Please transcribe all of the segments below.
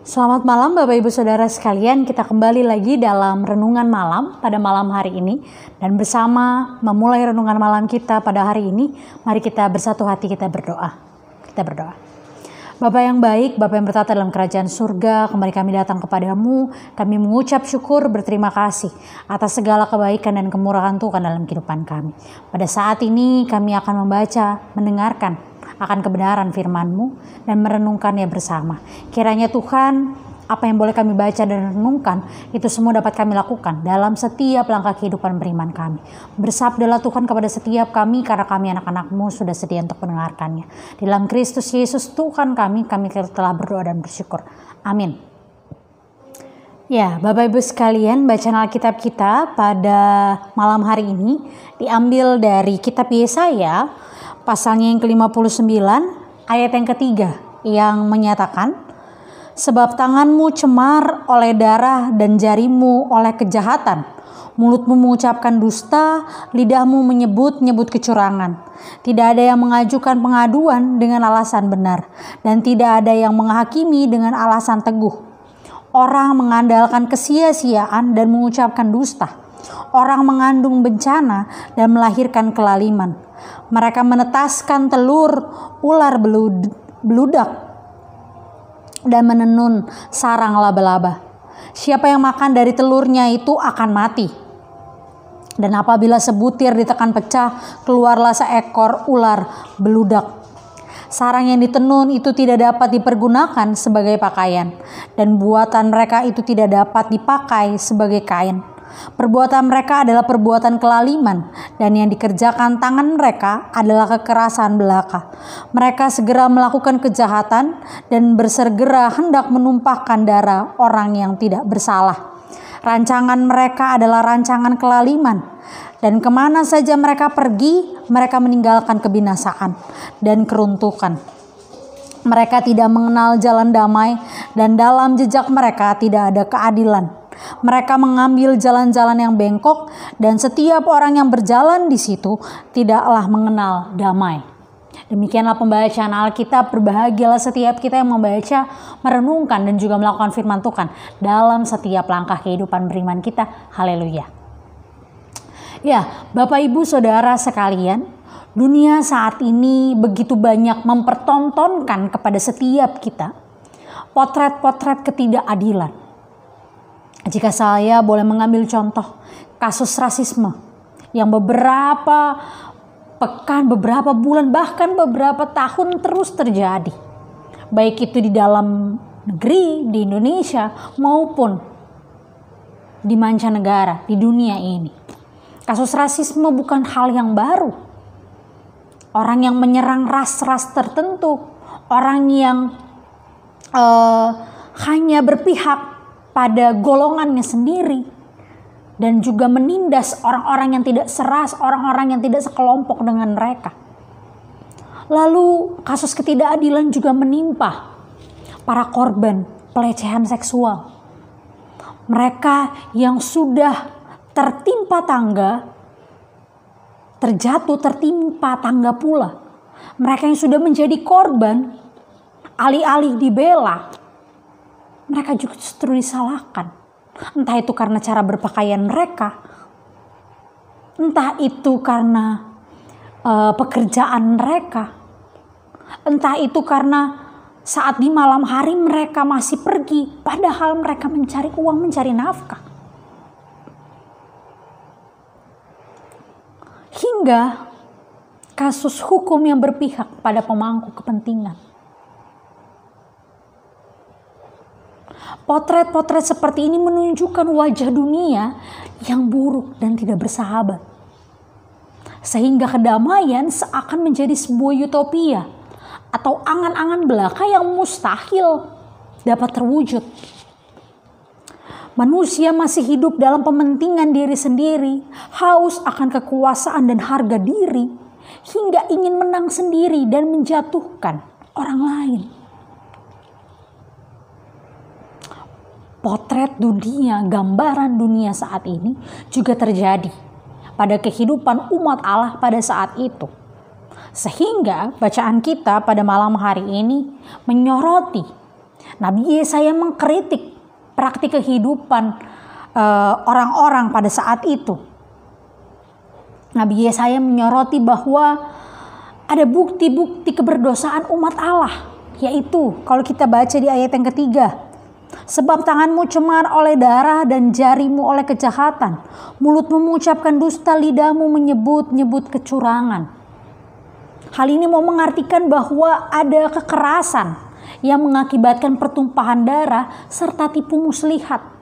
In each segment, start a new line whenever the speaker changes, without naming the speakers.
Selamat malam Bapak Ibu Saudara sekalian, kita kembali lagi dalam renungan malam pada malam hari ini. Dan bersama memulai renungan malam kita pada hari ini, mari kita bersatu hati kita berdoa. Kita berdoa. Bapak yang baik, Bapak yang bertata dalam kerajaan surga, kembali kami datang kepadamu. Kami mengucap syukur, berterima kasih atas segala kebaikan dan kemurahan Tuhan dalam kehidupan kami. Pada saat ini kami akan membaca, mendengarkan akan kebenaran firman-Mu dan merenungkannya bersama. Kiranya Tuhan, apa yang boleh kami baca dan renungkan, itu semua dapat kami lakukan dalam setiap langkah kehidupan beriman kami. Bersabdalah Tuhan kepada setiap kami, karena kami anak-anak-Mu sudah sedia untuk mendengarkannya. Dalam Kristus Yesus Tuhan kami telah berdoa dan bersyukur. Amin. Ya, Bapak Ibu sekalian, bacaan Alkitab kita pada malam hari ini diambil dari kitab Yesaya, pasalnya yang ke-59, ayat yang ketiga, yang menyatakan, sebab tanganmu cemar oleh darah dan jarimu oleh kejahatan. Mulutmu mengucapkan dusta, lidahmu menyebut-nyebut kecurangan. Tidak ada yang mengajukan pengaduan dengan alasan benar, dan tidak ada yang menghakimi dengan alasan teguh. Orang mengandalkan kesia-siaan dan mengucapkan dusta. Orang mengandung bencana dan melahirkan kelaliman. Mereka menetaskan telur ular beludak dan menenun sarang laba-laba. Siapa yang makan dari telurnya itu akan mati. Dan apabila sebutir ditekan pecah, keluarlah seekor ular beludak. Sarang yang ditenun itu tidak dapat dipergunakan sebagai pakaian, dan buatan mereka itu tidak dapat dipakai sebagai kain. Perbuatan mereka adalah perbuatan kelaliman, dan yang dikerjakan tangan mereka adalah kekerasan belaka. Mereka segera melakukan kejahatan dan bersegera hendak menumpahkan darah orang yang tidak bersalah. Rancangan mereka adalah rancangan kelaliman, dan kemana saja mereka pergi, mereka meninggalkan kebinasaan dan keruntuhan. Mereka tidak mengenal jalan damai, dan dalam jejak mereka tidak ada keadilan. Mereka mengambil jalan-jalan yang bengkok, dan setiap orang yang berjalan di situ tidaklah mengenal damai. Demikianlah pembacaan Alkitab. Berbahagialah setiap kita yang membaca, merenungkan, dan juga melakukan firman Tuhan dalam setiap langkah kehidupan beriman kita. Haleluya. Ya, Bapak Ibu Saudara sekalian, dunia saat ini begitu banyak mempertontonkan kepada setiap kita potret-potret ketidakadilan. Jika saya boleh mengambil contoh kasus rasisme yang beberapa pekan, beberapa bulan, bahkan beberapa tahun terus terjadi. Baik itu di dalam negeri, di Indonesia, maupun di mancanegara, di dunia ini. Kasus rasisme bukan hal yang baru. Orang yang menyerang ras-ras tertentu, orang yang hanya berpihak pada golongannya sendiri, dan juga menindas orang-orang yang tidak seras, orang-orang yang tidak sekelompok dengan mereka. Lalu kasus ketidakadilan juga menimpa para korban pelecehan seksual. Mereka yang sudah tertimpa tangga, tertimpa tangga pula. Mereka yang sudah menjadi korban, alih-alih dibela, mereka justru disalahkan. Entah itu karena cara berpakaian mereka, entah itu karena pekerjaan mereka, entah itu karena saat di malam hari mereka masih pergi, padahal mereka mencari uang, mencari nafkah. Hingga kasus hukum yang berpihak pada pemangku kepentingan. Potret-potret seperti ini menunjukkan wajah dunia yang buruk dan tidak bersahabat. Sehingga kedamaian seakan menjadi sebuah utopia atau angan-angan belaka yang mustahil dapat terwujud. Manusia masih hidup dalam pementingan diri sendiri, haus akan kekuasaan dan harga diri, hingga ingin menang sendiri dan menjatuhkan orang lain. Potret dunia, gambaran dunia saat ini juga terjadi pada kehidupan umat Allah pada saat itu. Sehingga bacaan kita pada malam hari ini menyoroti Nabi Yesaya mengkritik praktik kehidupan orang-orang pada saat itu. Nabi Yesaya menyoroti bahwa ada bukti-bukti keberdosaan umat Allah, yaitu kalau kita baca di ayat yang ketiga, sebab tanganmu cemar oleh darah dan jarimu oleh kejahatan, mulutmu mengucapkan dusta, lidahmu menyebut-nyebut kecurangan. Hal ini mau mengartikan bahwa ada kekerasan yang mengakibatkan pertumpahan darah serta tipu muslihat.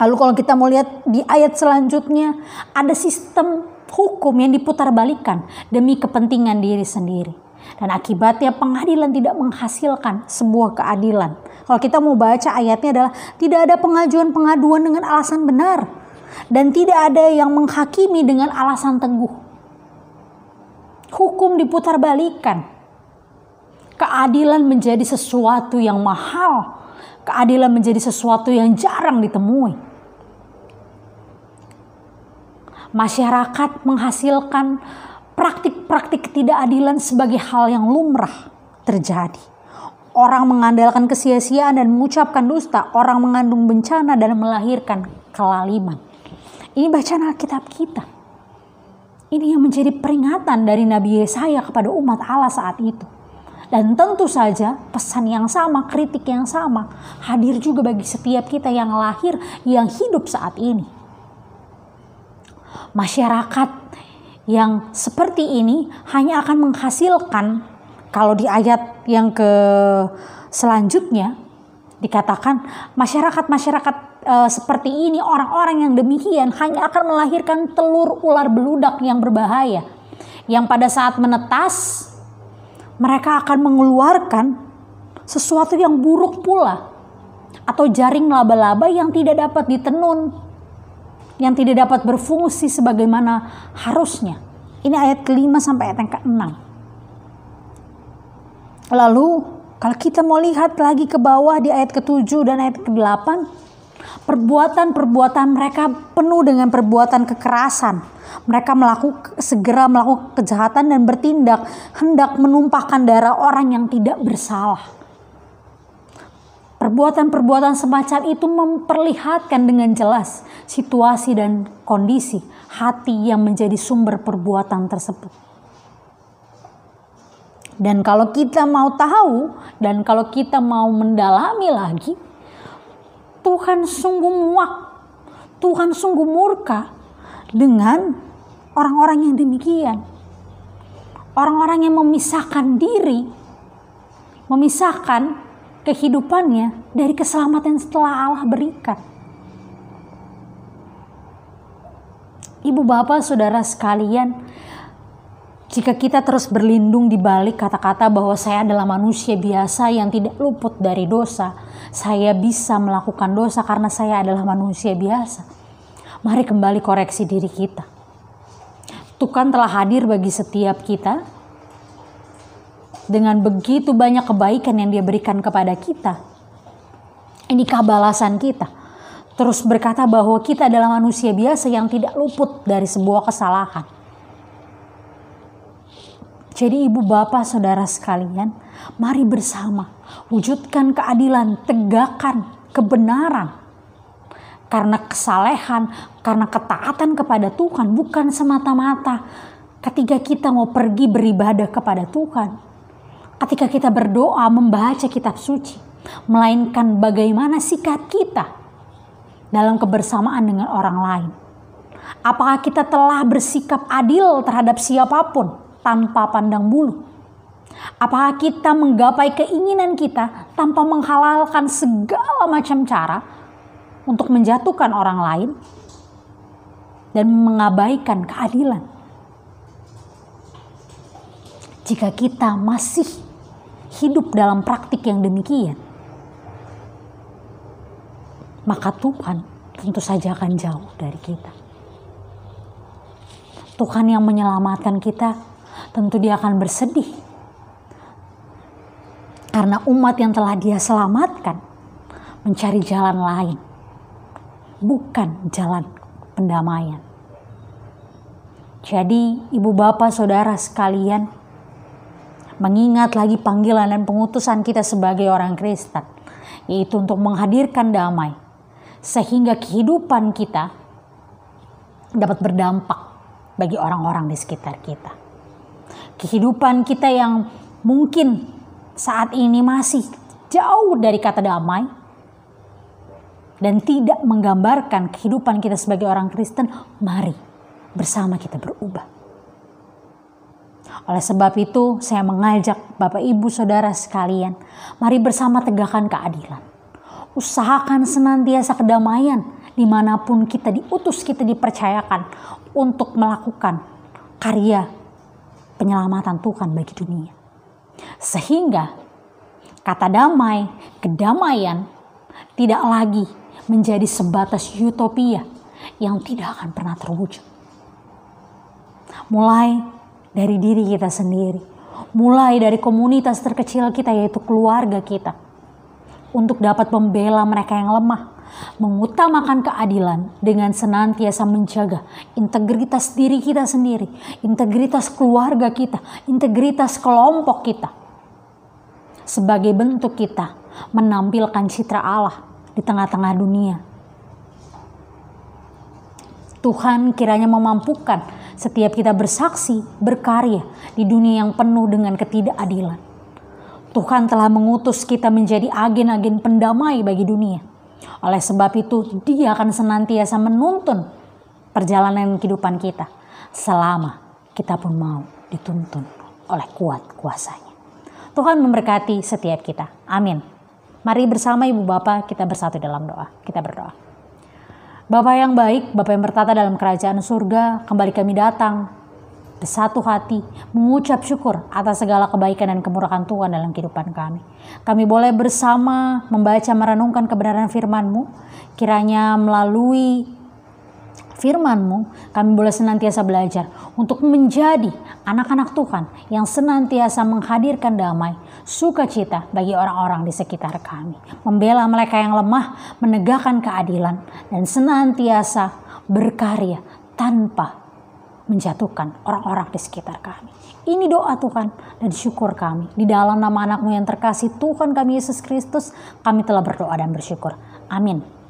Lalu kalau kita mau lihat di ayat selanjutnya, ada sistem hukum yang diputarbalikkan demi kepentingan diri sendiri. Dan akibatnya pengadilan tidak menghasilkan sebuah keadilan. Kalau kita mau baca ayatnya adalah tidak ada pengajuan-pengaduan dengan alasan benar. Dan tidak ada yang menghakimi dengan alasan teguh. Hukum diputarbalikkan. Keadilan menjadi sesuatu yang mahal. Keadilan menjadi sesuatu yang jarang ditemui. Masyarakat menghasilkan praktik-praktik ketidakadilan sebagai hal yang lumrah terjadi. Orang mengandalkan kesia-siaan dan mengucapkan dusta. Orang mengandung bencana dan melahirkan kelaliman. Ini bacaan Alkitab kita. Ini yang menjadi peringatan dari Nabi Yesaya kepada umat Allah saat itu. Dan tentu saja pesan yang sama, kritik yang sama hadir juga bagi setiap kita yang lahir, yang hidup saat ini. Masyarakat yang seperti ini hanya akan menghasilkan, kalau di ayat yang selanjutnya dikatakan masyarakat seperti ini, orang-orang yang demikian hanya akan melahirkan telur ular beludak yang berbahaya, yang pada saat menetas mereka akan mengeluarkan sesuatu yang buruk pula, atau jaring laba-laba yang tidak dapat ditenun, yang tidak dapat berfungsi sebagaimana harusnya. Ini ayat ke-5 sampai ayat yang ke-6. Lalu kalau kita mau lihat lagi ke bawah di ayat ke-7 dan ayat ke-8, perbuatan-perbuatan mereka penuh dengan perbuatan kekerasan. Mereka segera melakukan kejahatan dan bertindak hendak menumpahkan darah orang yang tidak bersalah. Perbuatan-perbuatan semacam itu memperlihatkan dengan jelas situasi dan kondisi hati yang menjadi sumber perbuatan tersebut. Dan kalau kita mau tahu dan kalau kita mau mendalami lagi, Tuhan sungguh muak, Tuhan sungguh murka dengan orang-orang yang demikian. Orang-orang yang memisahkan diri, memisahkan kehidupannya dari keselamatan setelah Allah berikan. Ibu bapak saudara sekalian, jika kita terus berlindung di balik kata-kata bahwa saya adalah manusia biasa yang tidak luput dari dosa, saya bisa melakukan dosa karena saya adalah manusia biasa, mari kembali koreksi diri kita. Tuhan telah hadir bagi setiap kita dengan begitu banyak kebaikan yang Dia berikan kepada kita. Inikah balasan kita? Terus berkata bahwa kita adalah manusia biasa yang tidak luput dari sebuah kesalahan. Jadi ibu bapak saudara sekalian, mari bersama wujudkan keadilan, tegakkan kebenaran. Karena kesalehan, karena ketaatan kepada Tuhan bukan semata-mata ketika kita mau pergi beribadah kepada Tuhan. Ketika kita berdoa membaca kitab suci, melainkan bagaimana sikap kita dalam kebersamaan dengan orang lain. Apakah kita telah bersikap adil terhadap siapapun tanpa pandang bulu? Apakah kita menggapai keinginan kita tanpa menghalalkan segala macam cara untuk menjatuhkan orang lain dan mengabaikan keadilan? Jika kita masih hidup dalam praktik yang demikian, maka Tuhan tentu saja akan jauh dari kita. Tuhan yang menyelamatkan kita, tentu Dia akan bersedih. Karena umat yang telah Dia selamatkan mencari jalan lain, bukan jalan pendamaian. Jadi ibu bapak saudara sekalian, mengingat lagi panggilan dan pengutusan kita sebagai orang Kristen, yaitu untuk menghadirkan damai, sehingga kehidupan kita dapat berdampak bagi orang-orang di sekitar kita. Kehidupan kita yang mungkin saat ini masih jauh dari kata damai dan tidak menggambarkan kehidupan kita sebagai orang Kristen, mari bersama kita berubah. Oleh sebab itu, saya mengajak Bapak Ibu Saudara sekalian, mari bersama tegakkan keadilan. Usahakan senantiasa kedamaian dimanapun kita diutus, kita dipercayakan untuk melakukan karya penyelamatan Tuhan bagi dunia. Sehingga kata damai, kedamaian tidak lagi menjadi sebatas utopia yang tidak akan pernah terwujud. Mulai dari diri kita sendiri, mulai dari komunitas terkecil kita yaitu keluarga kita, untuk dapat membela mereka yang lemah, mengutamakan keadilan dengan senantiasa menjaga integritas diri kita sendiri, integritas keluarga kita, integritas kelompok kita, sebagai bentuk kita menampilkan citra Allah di tengah-tengah dunia. Tuhan kiranya memampukan setiap kita bersaksi, berkarya di dunia yang penuh dengan ketidakadilan. Tuhan telah mengutus kita menjadi agen-agen pendamai bagi dunia. Oleh sebab itu, Dia akan senantiasa menuntun perjalanan kehidupan kita selama kita pun mau dituntun oleh kuat kuasanya. Tuhan memberkati setiap kita. Amin. Mari bersama Ibu Bapa kita bersatu dalam doa. Kita berdoa. Bapa yang baik, Bapa yang bertata dalam kerajaan surga, kembali kami datang bersatu hati mengucap syukur atas segala kebaikan dan kemurahan Tuhan dalam kehidupan kami. Kami boleh bersama membaca merenungkan kebenaran firman-Mu. Kiranya melalui firman-Mu kami boleh senantiasa belajar untuk menjadi anak-anak Tuhan yang senantiasa menghadirkan damai, sukacita bagi orang-orang di sekitar kami, membela mereka yang lemah, menegakkan keadilan, dan senantiasa berkarya tanpa menjatuhkan orang-orang di sekitar kami. Ini doa Tuhan dan syukur kami. Di dalam nama anak-Mu yang terkasih Tuhan kami Yesus Kristus, kami telah berdoa dan bersyukur. Amin.